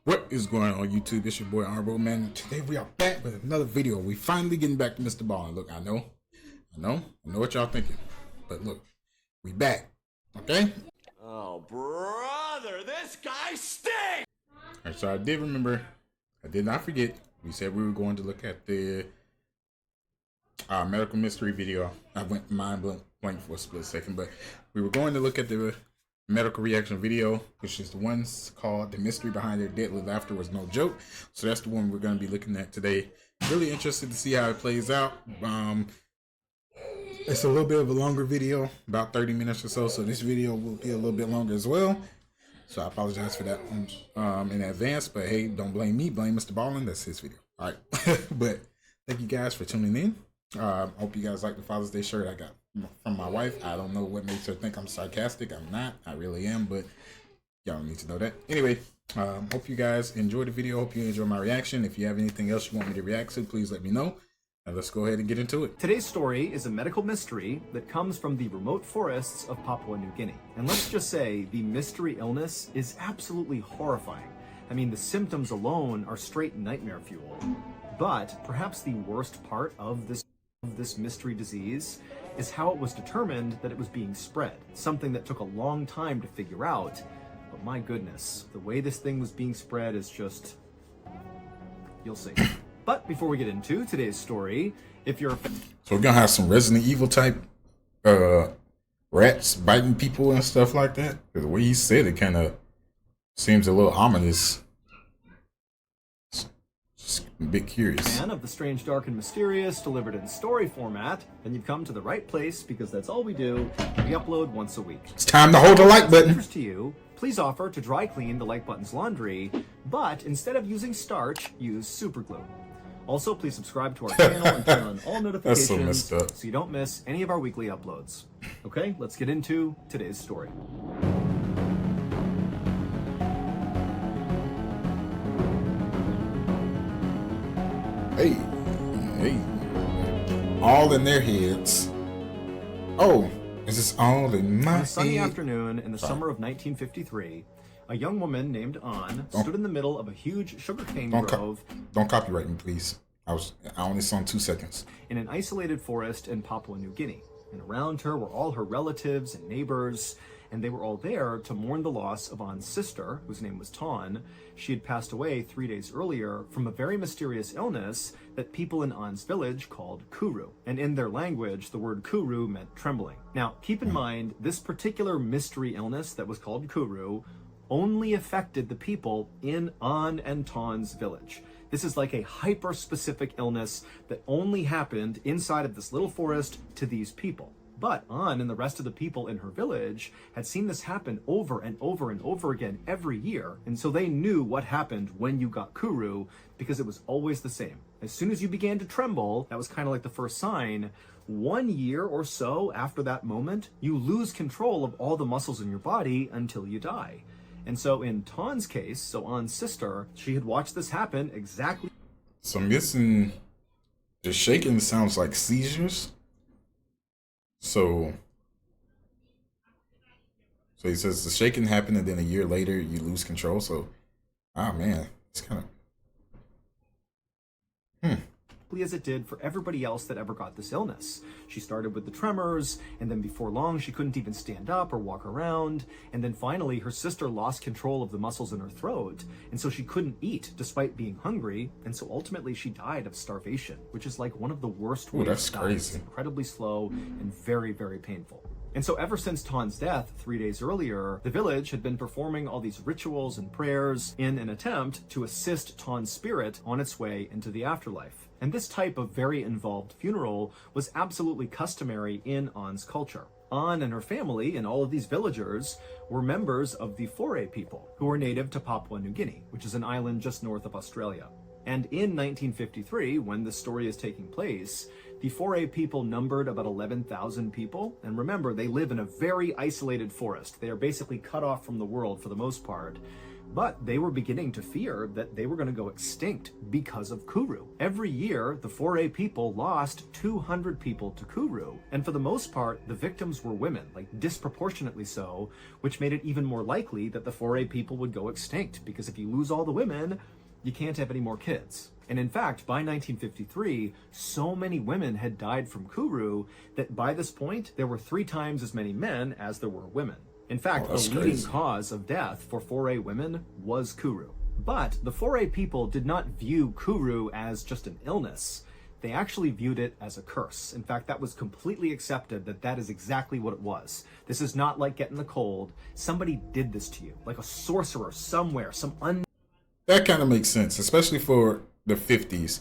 What is going on YouTube? It's your boy Arbo, man. Today we are back with another video. We finally getting back to Mr.Ballen. Look, I know what y'all thinking. But look, we back. Okay? Oh, brother, this guy stinks! Alright, so I did not forget, we said we were going to look at the medical mystery video. I went mind blank for a split second, but we were going to look at the medical reaction video, which is the ones called The Mystery Behind Their Deadly Laughter Was No Joke. So that's the one we're going to be looking at today. Really interested to see how it plays out. It's a little bit of a longer video, about 30 minutes or so, so this video will be a little bit longer as well. So I apologize for that in advance, but hey, don't blame me, blame Mr.Ballen. That's his video. All right. But thank you guys for tuning in. Hope you guys like the Father's Day shirt I got from my wife. I don't know what makes her think I'm sarcastic. I'm not. I really am, but y'all don't need to know that. Anyway, hope you guys enjoyed the video. Hope you enjoy my reaction. If you have anything else you want me to react to, please let me know. Now let's go ahead and get into it. Today's story is a medical mystery that comes from the remote forests of Papua New Guinea. And let's just say the mystery illness is absolutely horrifying. I mean, the symptoms alone are straight nightmare fuel. But perhaps the worst part of this mystery disease is how it was determined that it was being spread. Something that took a long time to figure out. But my goodness, the way this thing was being spread is just... you'll see. But before we get into today's story, if you're... So we're gonna have some Resident Evil type rats biting people and stuff like that. The way he said it kind of seems a little ominous. Just a bit curious. Fan of the strange, dark, and mysterious delivered in story format, then you've come to the right place because that's all we do. We upload once a week. It's time to hold the like button. To you, please offer to dry clean the like button's laundry, but instead of using starch, use super glue. Also, please subscribe to our channel and turn on all notifications so messed up, so you don't miss any of our weekly uploads. Okay, let's get into today's story. Hey, all in their heads. Oh, is this all in my head? On a sunny afternoon in the summer of 1953, a young woman named Ann stood in the middle of a huge sugarcane grove. Don't copyright me, please. I only saw 2 seconds. In an isolated forest in Papua New Guinea. And around her were all her relatives and neighbors, and they were all there to mourn the loss of Ann's sister, whose name was Ton. She had passed away 3 days earlier from a very mysterious illness that people in Ann's village called kuru. And in their language, the word kuru meant trembling. Now, keep in mind, this particular mystery illness that was called kuru only affected the people in Ann and Ton's village. This is like a hyper-specific illness that only happened inside of this little forest to these people. But Ann and the rest of the people in her village had seen this happen over and over and over again every year. And so they knew what happened when you got kuru because it was always the same. As soon as you began to tremble, that was kind of like the first sign. 1 year or so after that moment, you lose control of all the muscles in your body until you die. And so in Ton's case, so Ann's sister, she had watched this happen exactly. So I'm guessing the shaking sounds like seizures. So he says the shaking happened and then a year later you lose control. So, oh man, it's kind of... as it did for everybody else that ever got this illness. She started with the tremors, and then before long she couldn't even stand up or walk around, and then finally her sister lost control of the muscles in her throat, and so she couldn't eat despite being hungry, and so ultimately she died of starvation, which is like one of the worst ways to die. It's incredibly slow and very, very painful. And so ever since Ton's death 3 days earlier, the village had been performing all these rituals and prayers in an attempt to assist Ton's spirit on its way into the afterlife. And this type of very involved funeral was absolutely customary in Ann's culture. Ann and her family and all of these villagers were members of the Foray people, who were native to Papua New Guinea, which is an island just north of Australia. And in 1953, when this story is taking place, the Foray people numbered about 11,000 people. And remember, they live in a very isolated forest. They are basically cut off from the world for the most part. But they were beginning to fear that they were going to go extinct because of Kuru. Every year, the 4A people lost 200 people to Kuru. And for the most part, the victims were women, like disproportionately so, which made it even more likely that the 4A people would go extinct, because if you lose all the women, you can't have any more kids. And in fact, by 1953, so many women had died from Kuru that by this point, there were 3 times as many men as there were women. In fact, the leading cause of death for 4A women was Kuru. But the 4A people did not view Kuru as just an illness. They actually viewed it as a curse. In fact, that was completely accepted that that is exactly what it was. This is not like getting the cold. Somebody did this to you, like a sorcerer somewhere, That kind of makes sense, especially for the 50s.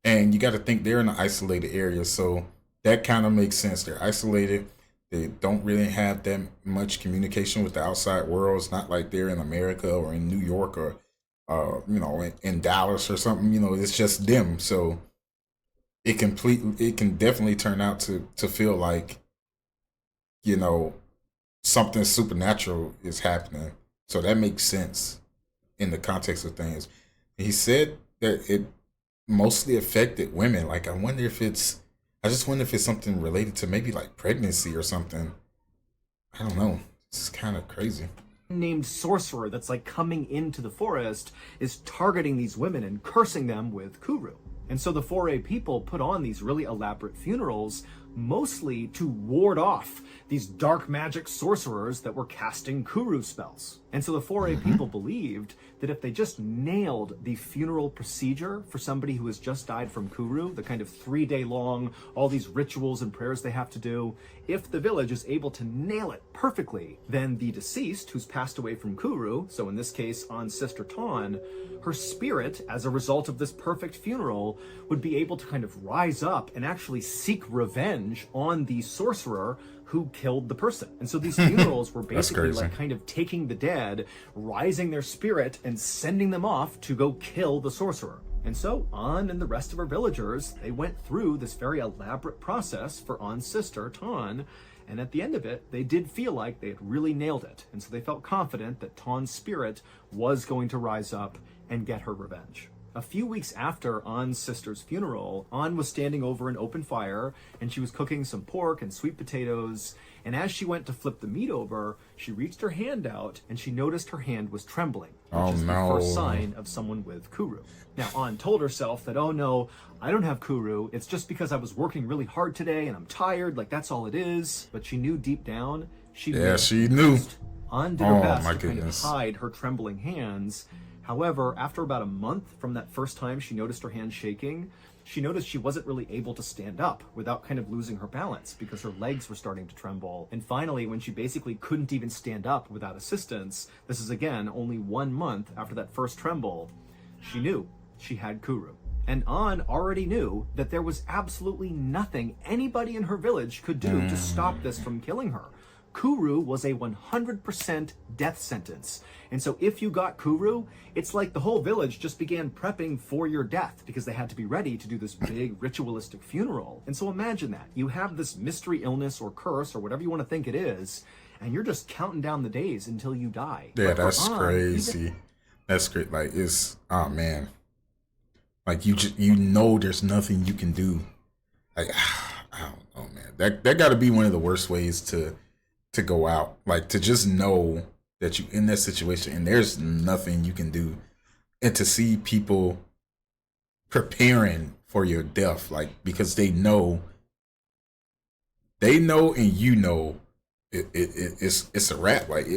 And you got to think they're in an isolated area, so that kind of makes sense. They're isolated. They don't really have that much communication with the outside world. It's not like they're in America or in New York or, in Dallas or something. It's just them. So it can definitely turn out to feel like, something supernatural is happening. So that makes sense in the context of things. He said that it mostly affected women. Like, I just wonder if it's something related to maybe like pregnancy or something. I don't know. It's kind of crazy. Named sorcerer that's like coming into the forest is targeting these women and cursing them with Kuru. And so the 4A people put on these really elaborate funerals, mostly to ward off these dark magic sorcerers that were casting Kuru spells. And so the 4A people believed that if they just nailed the funeral procedure for somebody who has just died from Kuru, the kind of 3-day long, all these rituals and prayers they have to do, if the village is able to nail it perfectly, then the deceased who's passed away from Kuru, so in this case on Sister Tawn, her spirit, as a result of this perfect funeral, would be able to kind of rise up and actually seek revenge on the sorcerer who killed the person. And so these funerals were basically like kind of taking the dead, rising their spirit, and sending them off to go kill the sorcerer. And so An and the rest of her villagers, they went through this very elaborate process for An's sister, Tawn, and at the end of it, they did feel like they had really nailed it. And so they felt confident that Tawn's spirit was going to rise up and get her revenge. A few weeks after An's sister's funeral, An was standing over an open fire, and she was cooking some pork and sweet potatoes, and as she went to flip the meat over, she reached her hand out, and she noticed her hand was trembling, which is the first sign of someone with Kuru. Now, An told herself that, oh no, I don't have Kuru, it's just because I was working really hard today, and I'm tired, like that's all it is. But she knew deep down, she knew. An did her best to kind of hide her trembling hands. However, after about a month from that first time she noticed her hand shaking, she noticed she wasn't really able to stand up without kind of losing her balance because her legs were starting to tremble. And finally, when she basically couldn't even stand up without assistance, this is again only 1 month after that first tremble, she knew she had Kuru. And An already knew that there was absolutely nothing anybody in her village could do to stop this from killing her. Kuru was a 100% death sentence. And so if you got Kuru, it's like the whole village just began prepping for your death because they had to be ready to do this big ritualistic funeral. And so imagine that. You have this mystery illness or curse or whatever you want to think it is, and you're just counting down the days until you die. Yeah, that's crazy. That's great. Like, it's, oh man. Like, you know there's nothing you can do. Like, I don't know, man. That got to be one of the worst ways to go out, like to just know that you in that situation and there's nothing you can do, and to see people preparing for your death, like because they know and it's a wrap. Like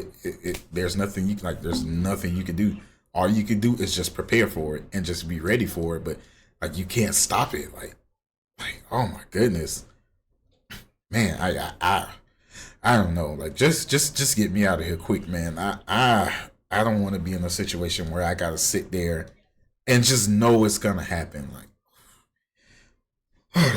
there's nothing you can do. All you can do is just prepare for it and just be ready for it, but like you can't stop it. Like oh my goodness, man, I don't know. Like just get me out of here quick, man. I don't want to be in a situation where I gotta sit there and just know it's gonna happen. Like, oh,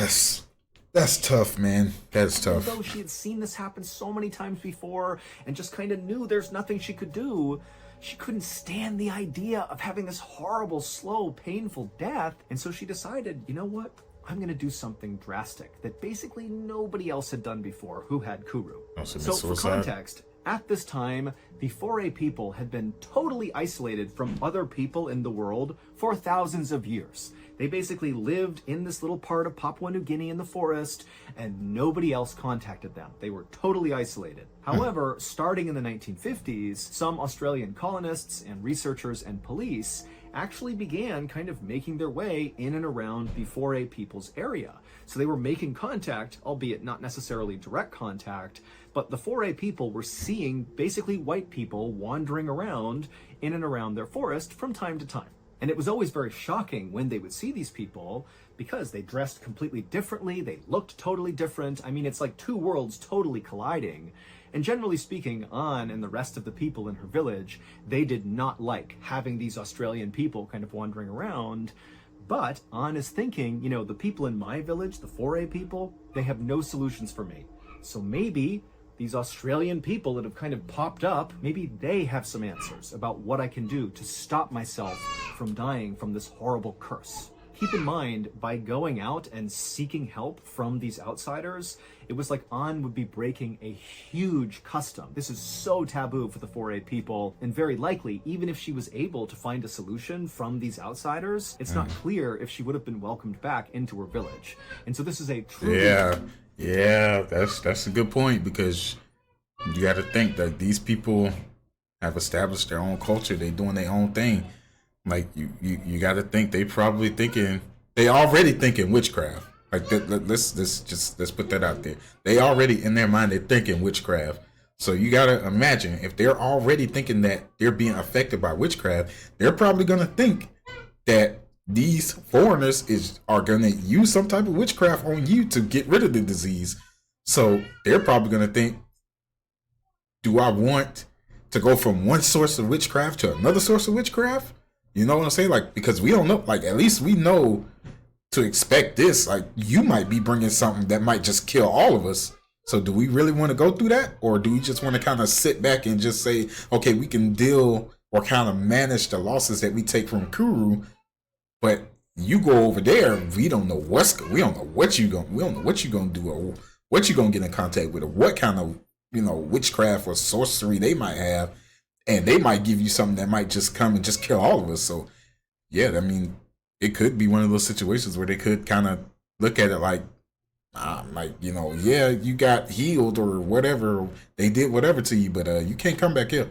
that's tough, man. That's tough. Though she had seen this happen so many times before and just kind of knew there's nothing she could do, she couldn't stand the idea of having this horrible, slow, painful death. And so she decided, you know what? I'm going to do something drastic that basically nobody else had done before who had Kuru. So for context, at this time, the Foray people had been totally isolated from other people in the world for thousands of years. They basically lived in this little part of Papua New Guinea in the forest, and nobody else contacted them. They were totally isolated. However, starting in the 1950s, some Australian colonists and researchers and police actually began kind of making their way in and around the Foray people's area. So they were making contact, albeit not necessarily direct contact, but the Foray people were seeing basically white people wandering around in and around their forest from time to time. And it was always very shocking when they would see these people because they dressed completely differently, they looked totally different. I mean, it's like two worlds totally colliding. And generally speaking, Anne and the rest of the people in her village, they did not like having these Australian people kind of wandering around. But Anne is thinking, you know, the people in my village, the Foray people, they have no solutions for me. So maybe these Australian people that have kind of popped up, maybe they have some answers about what I can do to stop myself from dying from this horrible curse. Keep in mind, by going out and seeking help from these outsiders, it was like Anne would be breaking a huge custom. This is so taboo for the Foray people, and very likely, even if she was able to find a solution from these outsiders, it's not clear if she would have been welcomed back into her village. And so this is a truly... Yeah, that's a good point, because you got to think that these people have established their own culture. They doing their own thing. Like you got to think they already thinking witchcraft. Like let's put that out there. They already in their mind they're thinking witchcraft. So you got to imagine if they're already thinking that they're being affected by witchcraft, they're probably gonna think that these foreigners are going to use some type of witchcraft on you to get rid of the disease. So they're probably going to think, do I want to go from one source of witchcraft to another source of witchcraft? You know what I'm saying? Like, because we don't know, like, at least we know to expect this. Like, you might be bringing something that might just kill all of us. So do we really want to go through that? Or do we just want to kind of sit back and just say, okay, we can deal or kind of manage the losses that we take from Kuru, but you go over there, we don't know what you're gonna do, or what you're gonna get in contact with, or what kind of, you know, witchcraft or sorcery they might have, and they might give you something that might just come and just kill all of us. So yeah, I mean, it could be one of those situations where they could kind of look at it like, you know, yeah, you got healed or whatever, they did whatever to you, but you can't come back here.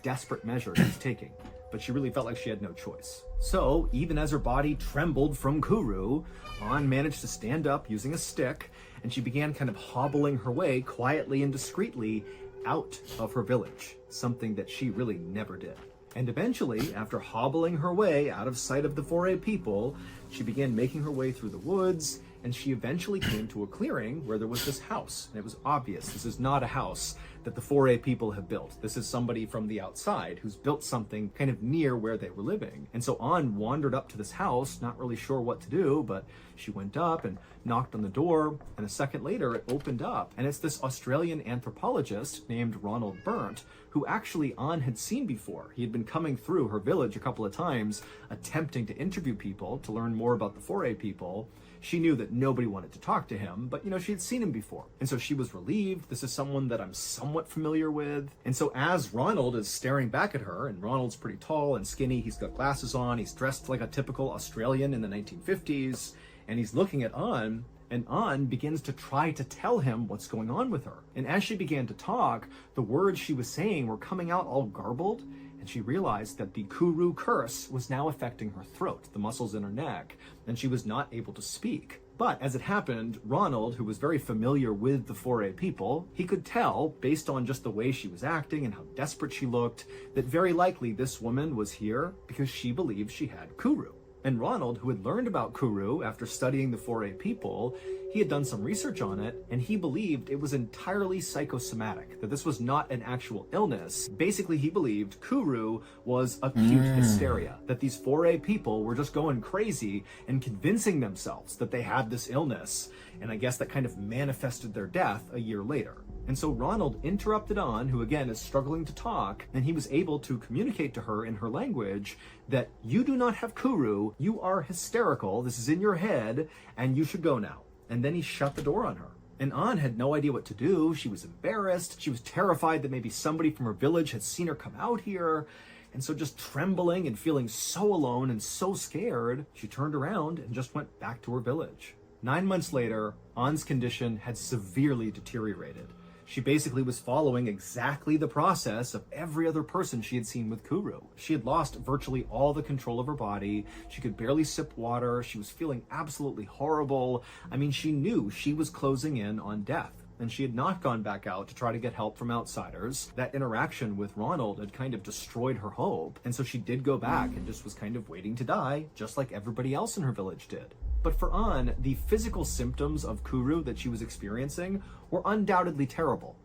Desperate measure she's taking, but she really felt like she had no choice. So, even as her body trembled from Kuru, Anne managed to stand up using a stick, and she began kind of hobbling her way quietly and discreetly out of her village, something that she really never did. And eventually, after hobbling her way out of sight of the Foray people, she began making her way through the woods, and she eventually came to a clearing where there was this house. And it was obvious this is not a house that the Foray people have built. This is somebody from the outside who's built something kind of near where they were living. And so Anne wandered up to this house, not really sure what to do, but she went up and knocked on the door, and a second later it opened up. And it's this Australian anthropologist named Ronald Burnt, who actually Anne had seen before. He had been coming through her village a couple of times, attempting to interview people to learn more about the Foray people. She knew that nobody wanted to talk to him, but, you know, she had seen him before. And so she was relieved. This is someone that I'm somewhat familiar with. And so as Ronald is staring back at her, and Ronald's pretty tall and skinny, he's got glasses on, he's dressed like a typical Australian in the 1950s, and he's looking at Anne, and Anne begins to try to tell him what's going on with her. And as she began to talk, the words she was saying were coming out all garbled, and she realized that the Kuru curse was now affecting her throat, the muscles in her neck, and she was not able to speak. But as it happened, Ronald, who was very familiar with the Foray people, he could tell, based on just the way she was acting and how desperate she looked, that very likely this woman was here because she believed she had Kuru. And Ronald, who had learned about Kuru after studying the Foray people, he had done some research on it, and he believed it was entirely psychosomatic, that this was not an actual illness. Basically, he believed Kuru was acute hysteria, that these Foray people were just going crazy and convincing themselves that they had this illness, and I guess that kind of manifested their death a year later. And so Ronald interrupted Anne, who again is struggling to talk, and he was able to communicate to her in her language that you do not have Kuru, you are hysterical, this is in your head, and you should go now. And then he shut the door on her. And An had no idea what to do. She was embarrassed. She was terrified that maybe somebody from her village had seen her come out here. And so just trembling and feeling so alone and so scared, she turned around and just went back to her village. 9 months later, An's condition had severely deteriorated. She basically was following exactly the process of every other person she had seen with Kuru. She had lost virtually all the control of her body. She could barely sip water. She was feeling absolutely horrible. I mean, she knew she was closing in on death. And she had not gone back out to try to get help from outsiders. That interaction with Ronald had kind of destroyed her hope. And so she did go back and just was kind of waiting to die, just like everybody else in her village did. But for An, the physical symptoms of Kuru that she was experiencing were undoubtedly terrible.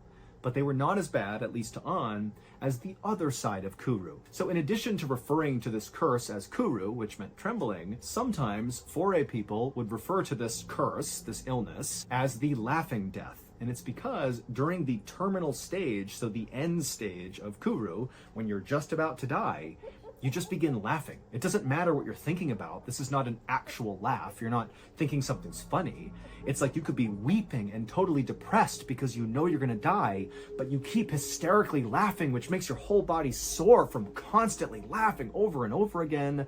But they were not as bad, at least to An, as the other side of Kuru. So in addition to referring to this curse as Kuru, which meant trembling, sometimes Foray people would refer to this curse, this illness, as the laughing death. And it's because during the terminal stage, so the end stage of Kuru, when you're just about to die, you just begin laughing. It doesn't matter what you're thinking about. This is not an actual laugh. You're not thinking something's funny. It's like you could be weeping and totally depressed because you know you're gonna die, but you keep hysterically laughing, which makes your whole body sore from constantly laughing over and over again.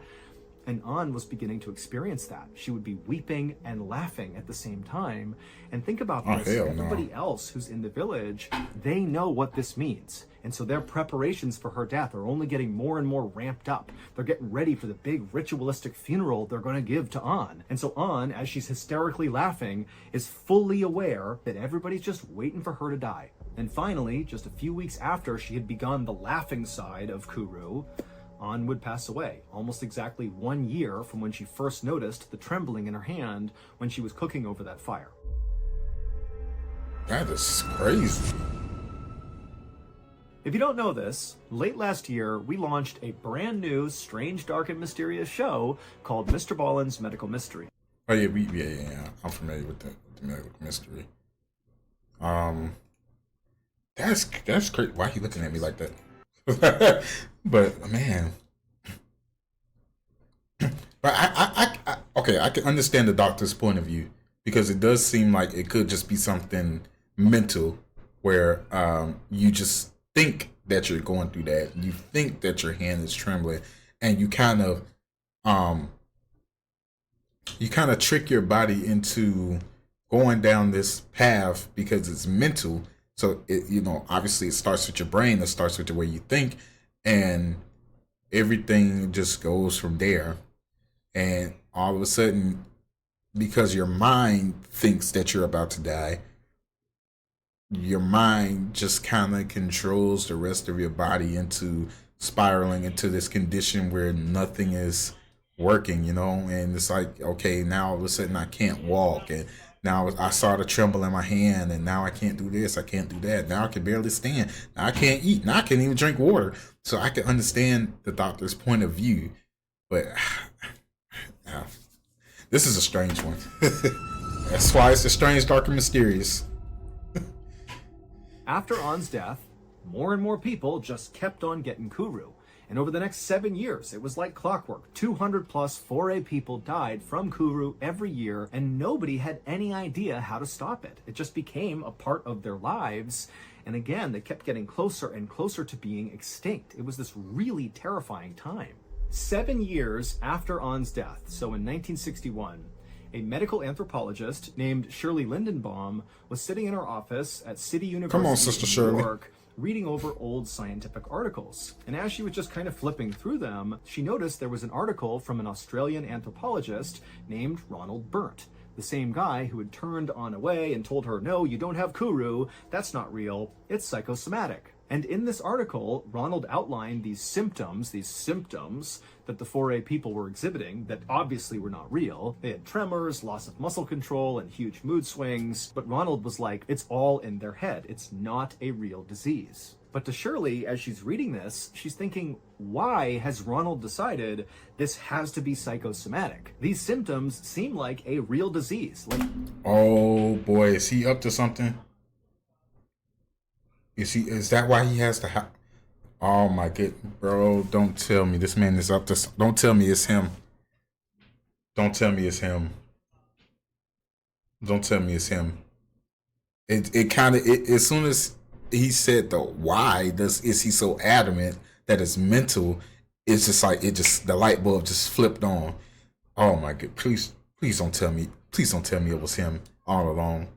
And An was beginning to experience that. She would be weeping and laughing at the same time. And think about this, everybody else who's in the village, they know what this means. And so their preparations for her death are only getting more and more ramped up. They're getting ready for the big ritualistic funeral they're going to give to An. And so An, as she's hysterically laughing, is fully aware that everybody's just waiting for her to die. And finally, just a few weeks after she had begun the laughing side of Kuru, An would pass away, almost exactly 1 year from when she first noticed the trembling in her hand when she was cooking over that fire. That is crazy. If you don't know this, late last year, we launched a brand new, strange, dark, and mysterious show called Mr.Ballen's Medical Mystery. Oh yeah, yeah. I'm familiar with the medical mystery. That's crazy. Why are you looking at me like that? But man, but I okay, I can understand the doctor's point of view because it does seem like it could just be something mental where you just think that you're going through that, you think that your hand is trembling, and you kind of trick your body into going down this path because it's mental. So it, obviously it starts with your brain, it starts with the way you think, and everything just goes from there. And all of a sudden, because your mind thinks that you're about to die, your mind just kind of controls the rest of your body into spiraling into this condition where nothing is working, and it's like, okay, now all of a sudden I can't walk, and now I saw the tremble in my hand, and now I can't do this, I can't do that, now I can barely stand, now I can't eat, now I can't even drink water. So I can understand the doctor's point of view, but this is a strange one. That's why it's a strange, dark, and mysterious. After An's death, more and more people just kept on getting Kuru. And over the next 7 years, it was like clockwork. 200 plus Foray people died from Kuru every year, and nobody had any idea how to stop it. It just became a part of their lives. And again, they kept getting closer and closer to being extinct. It was this really terrifying time. 7 years after An's death, so in 1961, a medical anthropologist named Shirley Lindenbaum was sitting in her office at City University in New York, reading over old scientific articles. And as she was just kind of flipping through them, she noticed there was an article from an Australian anthropologist named Ronald Burnt, the same guy who had turned An away and told her, no, you don't have Kuru, that's not real, it's psychosomatic. And in this article, Ronald outlined these symptoms that the Foray people were exhibiting that obviously were not real. They had tremors, loss of muscle control, and huge mood swings. But Ronald was like, it's all in their head. It's not a real disease. But to Shirley, as she's reading this, she's thinking, why has Ronald decided this has to be psychosomatic? These symptoms seem like a real disease. Oh boy, is he up to something? Is that why he has to have? Oh my good bro, don't tell me this man is up to. Don't tell me it's him. Don't tell me it's him. Don't tell me it's him. it kind of as soon as he said the why does is he so adamant that it's mental, it's just like it just the light bulb just flipped on. Oh my god, please don't tell me, please don't tell me it was him all along.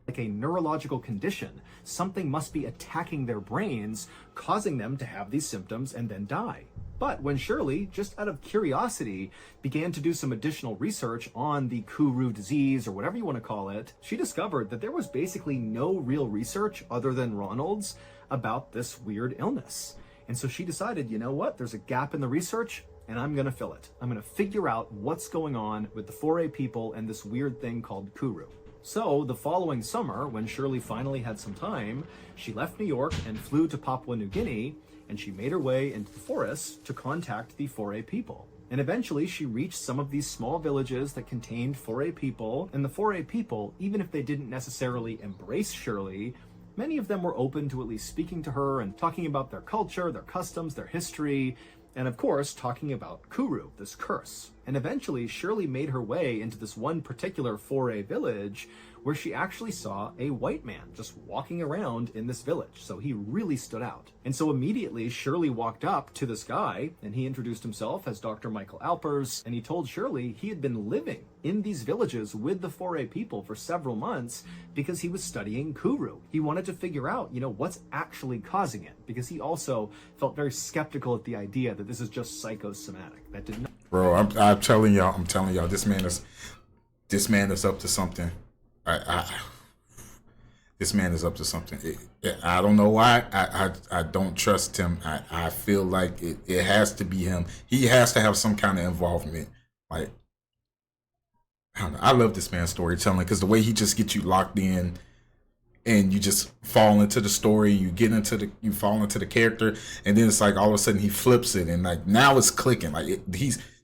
Like a neurological condition. Something must be attacking their brains, causing them to have these symptoms and then die. But when Shirley, just out of curiosity, began to do some additional research on the Kuru disease, or whatever you want to call it, she discovered that there was basically no real research other than Ronald's about this weird illness. And so she decided, you know what, there's a gap in the research, and I'm going to fill it. I'm going to figure out what's going on with the 4A people and this weird thing called Kuru. So the following summer, when Shirley finally had some time, she left New York and flew to Papua New Guinea, and she made her way into the forest to contact the 4A people. And eventually she reached some of these small villages that contained 4A people, and the 4A people, even if they didn't necessarily embrace Shirley, many of them were open to at least speaking to her and talking about their culture, their customs, their history, and of course, talking about Kuru, this curse. And eventually, Shirley made her way into this one particular 4A village where she actually saw a white man just walking around in this village. So he really stood out. And so immediately, Shirley walked up to this guy, and he introduced himself as Dr. Michael Alpers, and he told Shirley he had been living in these villages with the 4A people for several months because he was studying Kuru. He wanted to figure out, you know, what's actually causing it, because he also felt very skeptical at the idea that this is just psychosomatic. That did not. Bro, I'm telling y'all, this man is up to something. This man is up to something. I don't know why. I don't trust him. I feel like it has to be him. He has to have some kind of involvement. Like, I don't know. I love this man's storytelling because the way he just gets you locked in, and you just fall into the story. You fall into the character, and then it's like all of a sudden he flips it, and like now it's clicking. Like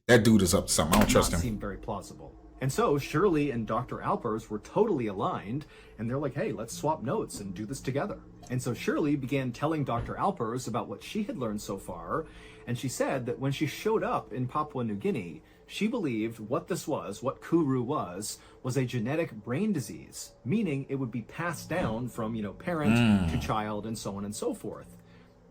that dude is up to something. I don't trust him. Seemed very plausible. And so Shirley and Dr. Alpers were totally aligned, and they're like, hey, let's swap notes and do this together. And so Shirley began telling Dr. Alpers about what she had learned so far, and she said that when she showed up in Papua New Guinea, she believed what this was, what Kuru was a genetic brain disease, meaning it would be passed down from, parent to child and so on and so forth.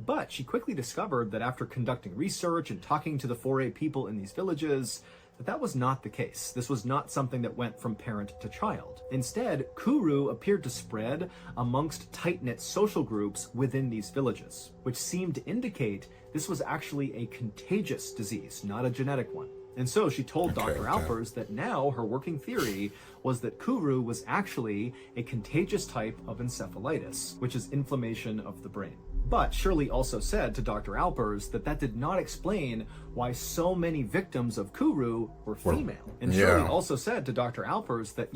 But she quickly discovered that after conducting research and talking to the 4A people in these villages, that was not the case. This was not something that went from parent to child. Instead, Kuru appeared to spread amongst tight-knit social groups within these villages, which seemed to indicate this was actually a contagious disease, not a genetic one. And so she told Dr. Alpers that now her working theory was that Kuru was actually a contagious type of encephalitis, which is inflammation of the brain. But Shirley also said to Dr. Alpers that did not explain why so many victims of Kuru were female. And Shirley also said to Dr. Alpers that,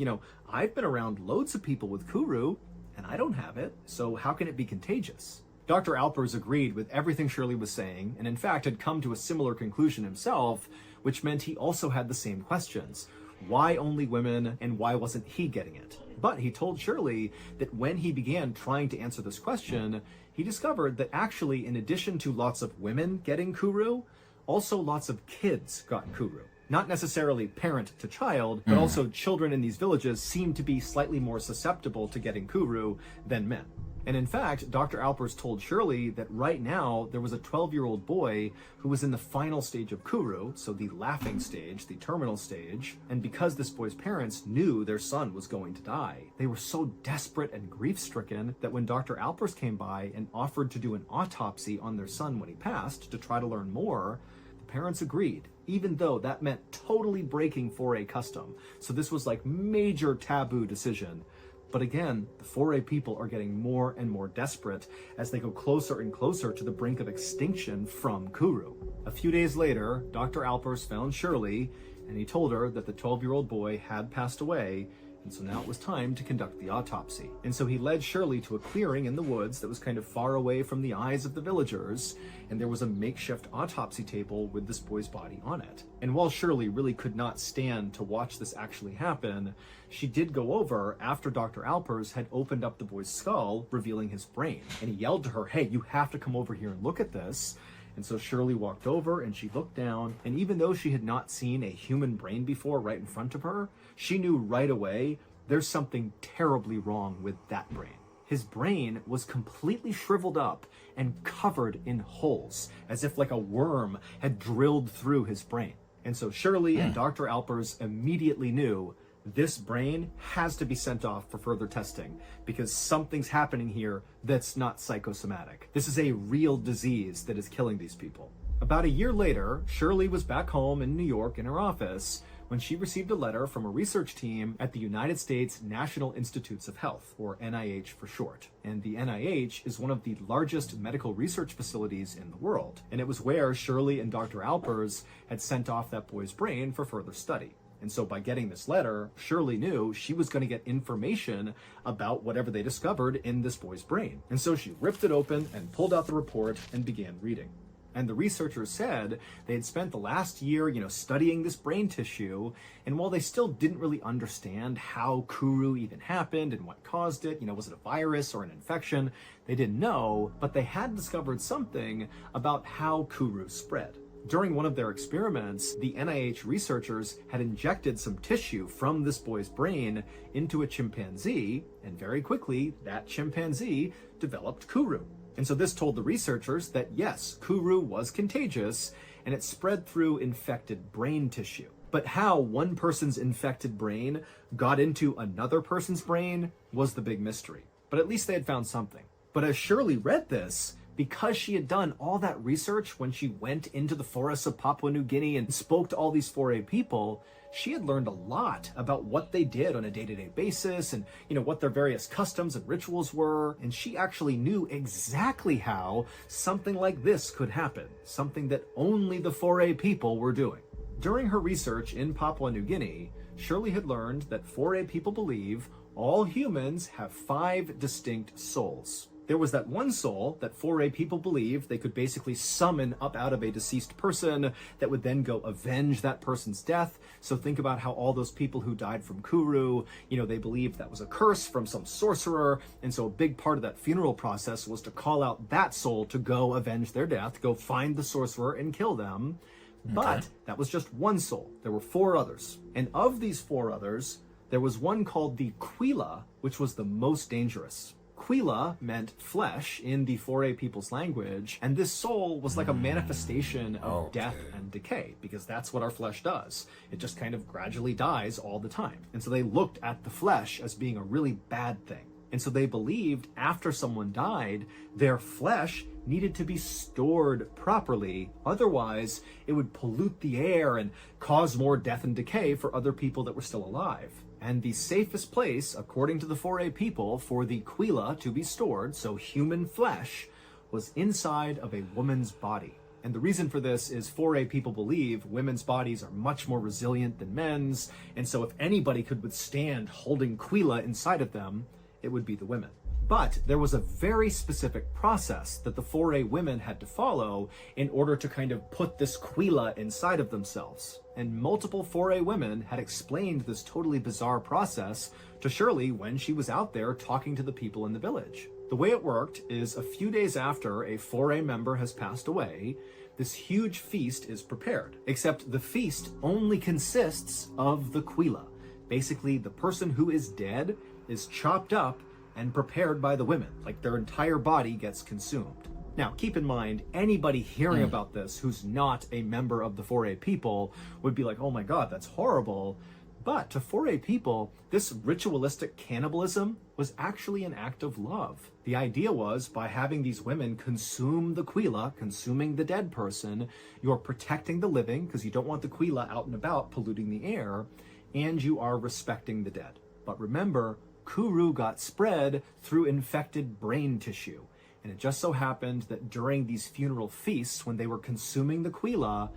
I've been around loads of people with Kuru and I don't have it, so how can it be contagious? Dr. Alpers agreed with everything Shirley was saying, and in fact had come to a similar conclusion himself, which meant he also had the same questions. Why only women, and why wasn't he getting it? But he told Shirley that when he began trying to answer this question, he discovered that actually, in addition to lots of women getting Kuru, also lots of kids got Kuru. Not necessarily parent to child, but also children in these villages seemed to be slightly more susceptible to getting Kuru than men. And in fact, Dr. Alpers told Shirley that right now there was a 12-year-old boy who was in the final stage of Kuru, so the laughing stage, the terminal stage, and because this boy's parents knew their son was going to die, they were so desperate and grief-stricken that when Dr. Alpers came by and offered to do an autopsy on their son when he passed to try to learn more, the parents agreed, even though that meant totally breaking 4A custom. So this was like major taboo decision. But again, the 4A people are getting more and more desperate as they go closer and closer to the brink of extinction from Kuru. A few days later, Dr. Alpers found Shirley, and he told her that the 12-year-old boy had passed away, and so now it was time to conduct the autopsy. And so he led Shirley to a clearing in the woods that was kind of far away from the eyes of the villagers, and there was a makeshift autopsy table with this boy's body on it. And while Shirley really could not stand to watch this actually happen, she did go over after Dr. Alpers had opened up the boy's skull, revealing his brain. And he yelled to her, hey, you have to come over here and look at this. And so Shirley walked over and she looked down, and even though she had not seen a human brain before right in front of her, she knew right away there's something terribly wrong with that brain. His brain was completely shriveled up and covered in holes, as if like a worm had drilled through his brain. And so Shirley and Dr. Alpers immediately knew this brain has to be sent off for further testing because something's happening here that's not psychosomatic. This is a real disease that is killing these people. About a year later, Shirley was back home in New York in her office when she received a letter from a research team at the United States National Institutes of Health, or NIH for short. And the NIH is one of the largest medical research facilities in the world. And it was where Shirley and Dr. Alpers had sent off that boy's brain for further study. And so by getting this letter, Shirley knew she was going to get information about whatever they discovered in this boy's brain. And so she ripped it open and pulled out the report and began reading. And the researchers said they had spent the last year, studying this brain tissue. And while they still didn't really understand how Kuru even happened and what caused it, was it a virus or an infection? They didn't know, but they had discovered something about how Kuru spread. During one of their experiments, the NIH researchers had injected some tissue from this boy's brain into a chimpanzee, and very quickly, that chimpanzee developed Kuru. And so this told the researchers that yes, Kuru was contagious, and it spread through infected brain tissue. But how one person's infected brain got into another person's brain was the big mystery. But at least they had found something. But as Shirley read this, because she had done all that research when she went into the forests of Papua New Guinea and spoke to all these 4A people, she had learned a lot about what they did on a day-to-day basis and, what their various customs and rituals were. And she actually knew exactly how something like this could happen, something that only the 4A people were doing. During her research in Papua New Guinea, Shirley had learned that 4A people believe all humans have 5 distinct souls. There was that one soul that 4A people believed they could basically summon up out of a deceased person that would then go avenge that person's death. So think about how all those people who died from Kuru, they believed that was a curse from some sorcerer. And so a big part of that funeral process was to call out that soul to go avenge their death, go find the sorcerer and kill them. But that was just one soul. There were 4 others. And of these 4 others, there was one called the Quila, which was the most dangerous. Quila meant flesh in the 4A people's language, and this soul was like a manifestation of death and decay, because that's what our flesh does. It just kind of gradually dies all the time. And so they looked at the flesh as being a really bad thing. And so they believed after someone died, their flesh needed to be stored properly. Otherwise, it would pollute the air and cause more death and decay for other people that were still alive. And the safest place, according to the 4A people, for the Quila to be stored, so human flesh, was inside of a woman's body. And the reason for this is 4A people believe women's bodies are much more resilient than men's, and so if anybody could withstand holding Quila inside of them, it would be the women. But there was a very specific process that the 4A women had to follow in order to kind of put this Quila inside of themselves. And multiple 4A women had explained this totally bizarre process to Shirley when she was out there talking to the people in the village. The way it worked is a few days after a 4A member has passed away, this huge feast is prepared, except the feast only consists of the Quila. Basically, the person who is dead is chopped up and prepared by the women, like their entire body gets consumed. Now, keep in mind, anybody hearing about this who's not a member of the 4A people would be like, oh my God, that's horrible. But to 4A people, this ritualistic cannibalism was actually an act of love. The idea was by having these women consume the Quila, consuming the dead person, you're protecting the living because you don't want the Quila out and about polluting the air, and you are respecting the dead. But remember, Kuru got spread through infected brain tissue. And it just so happened that during these funeral feasts, when they were consuming the Quila,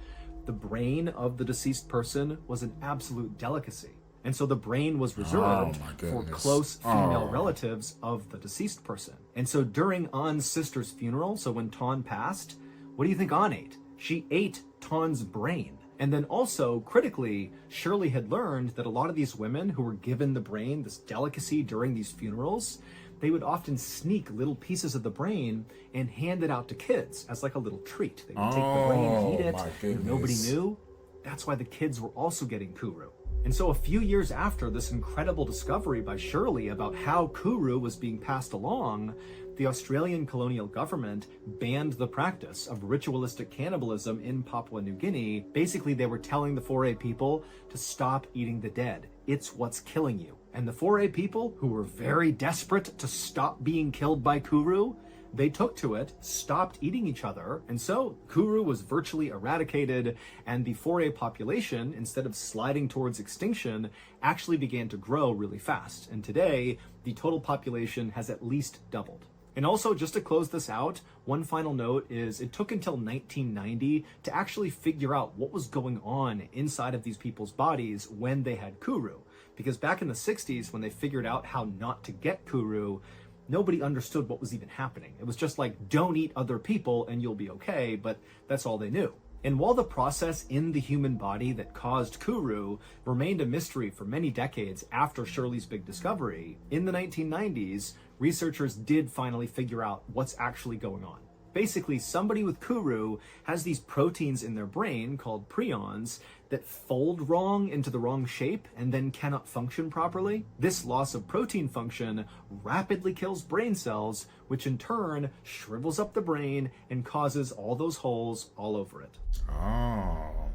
the brain of the deceased person was an absolute delicacy. And so the brain was reserved for close female relatives of the deceased person. And so during An's sister's funeral, so when Ton passed, what do you think An ate? She ate Ton's brain. And then also, critically, Shirley had learned that a lot of these women who were given the brain, this delicacy during these funerals, they would often sneak little pieces of the brain and hand it out to kids as like a little treat. They would take the brain and eat it, and nobody knew. That's why the kids were also getting Kuru. And so a few years after this incredible discovery by Shirley about how Kuru was being passed along, the Australian colonial government banned the practice of ritualistic cannibalism in Papua New Guinea. Basically, they were telling the 4A people to stop eating the dead. It's what's killing you. And the 4A people, who were very desperate to stop being killed by Kuru, they took to it, stopped eating each other, and so Kuru was virtually eradicated, and the 4A population, instead of sliding towards extinction, actually began to grow really fast. And today, the total population has at least doubled. And also, just to close this out, one final note is it took until 1990 to actually figure out what was going on inside of these people's bodies when they had Kuru. Because back in the 60s, when they figured out how not to get Kuru, nobody understood what was even happening. It was just like, don't eat other people and you'll be okay, but that's all they knew. And while the process in the human body that caused Kuru remained a mystery for many decades after Shirley's big discovery, in the 1990s, researchers did finally figure out what's actually going on. Basically, somebody with Kuru has these proteins in their brain called prions that fold wrong into the wrong shape and then cannot function properly. This loss of protein function rapidly kills brain cells, which in turn shrivels up the brain and causes all those holes all over it. Oh.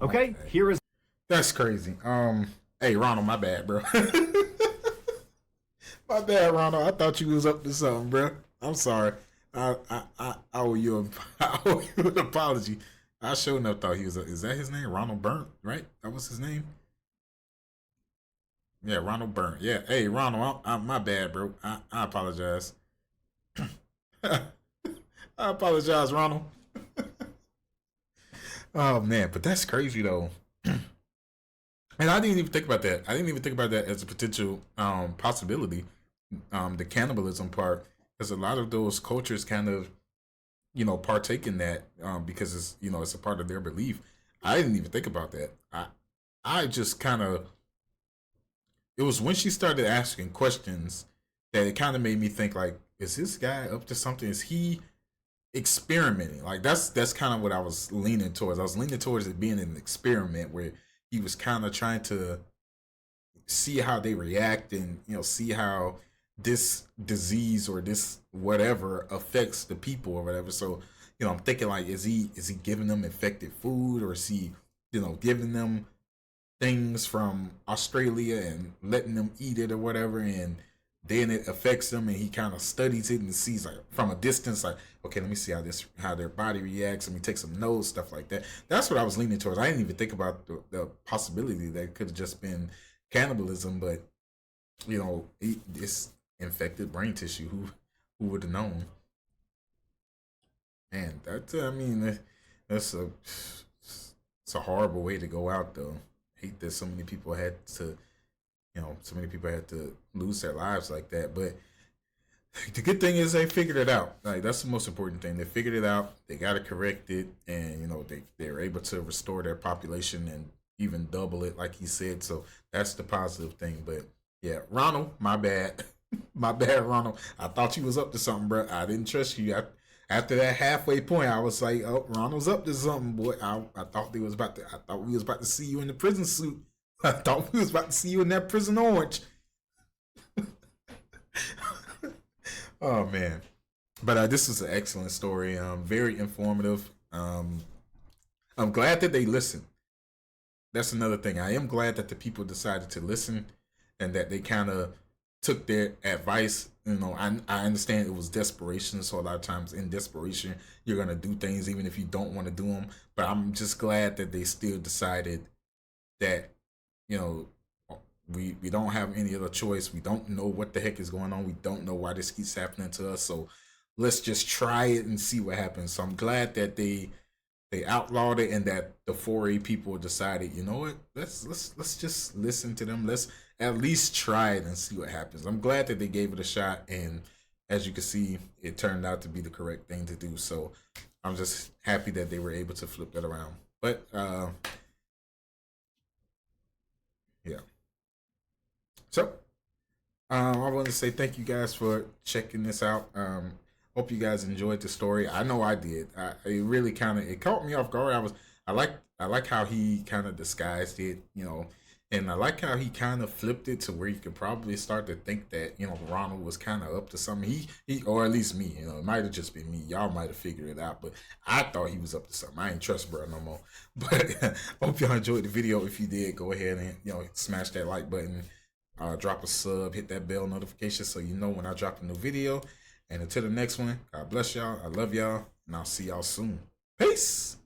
Okay, here is... That's crazy. Hey, Ronald, my bad, bro. My bad, Ronald. I thought you was up to something, bro. I'm sorry. I owe you an apology. I sure enough thought he was. Is that his name? Ronald Burnt, right? That was his name. Yeah, Ronald Burnt. Yeah. Hey, Ronald, my bad, bro. I apologize. I apologize, Ronald. Oh man, but that's crazy though. And I didn't even think about that. I didn't even think about that as a potential possibility. The cannibalism part. Because a lot of those cultures kind of, partake in that because it's, it's a part of their belief. I didn't even think about that. I just kind of, it was when she started asking questions that it kind of made me think like, is this guy up to something? Is he experimenting? Like that's kind of what I was leaning towards. I was leaning towards it being an experiment where he was kind of trying to see how they react and, see how this disease or this whatever affects the people or whatever. So, I'm thinking like, is he giving them infected food, or is he, giving them things from Australia and letting them eat it or whatever, and then it affects them and he kind of studies it and sees like from a distance, like, okay, let me see how their body reacts. Let me take some notes, stuff like that. That's what I was leaning towards. I didn't even think about the possibility that it could have just been cannibalism, but it's infected brain tissue. Who would have known? Man, that's it's a horrible way to go out though. Hate that so many people had to lose their lives like that. But the good thing is they figured it out. Like that's the most important thing. They figured it out. They got to correct it, and they were able to restore their population and even double it, like he said. So that's the positive thing. But yeah, Ronald, my bad. My bad, Ronald. I thought you was up to something, bro. I didn't trust you. After that halfway point, I was like, "Oh, Ronald's up to something, boy." I thought we was about to see you in the prison suit. I thought we was about to see you in that prison orange. Oh man, but this is an excellent story. Very informative. I'm glad that they listened. That's another thing. I am glad that the people decided to listen and that they kind of took their advice. I understand it was desperation. So a lot of times in desperation, you're going to do things even if you don't want to do them. But I'm just glad that they still decided that, we don't have any other choice. We don't know what the heck is going on. We don't know why this keeps happening to us. So let's just try it and see what happens. So I'm glad that they outlawed it and that the 4A people decided, you know what, let's just listen to them. Let's at least try it and see what happens. I'm glad that they gave it a shot, and as you can see, it turned out to be the correct thing to do. So I'm just happy that they were able to flip that around. But yeah. So I want to say thank you guys for checking this out. Hope you guys enjoyed the story. I know I did. It really it caught me off guard. I like how he kind of disguised it, you know, and I like how he kind of flipped it to where you could probably start to think that, you know, Ronald was kind of up to something. He or at least me, you know, it might have just been me. Y'all might have figured it out, but I thought he was up to something. I ain't trust bro no more. But hope y'all enjoyed the video. If you did, go ahead and, you know, smash that like button, drop a sub, hit that bell notification so you know when I drop a new video. And until the next one, God bless y'all. I love y'all, and I'll see y'all soon. Peace.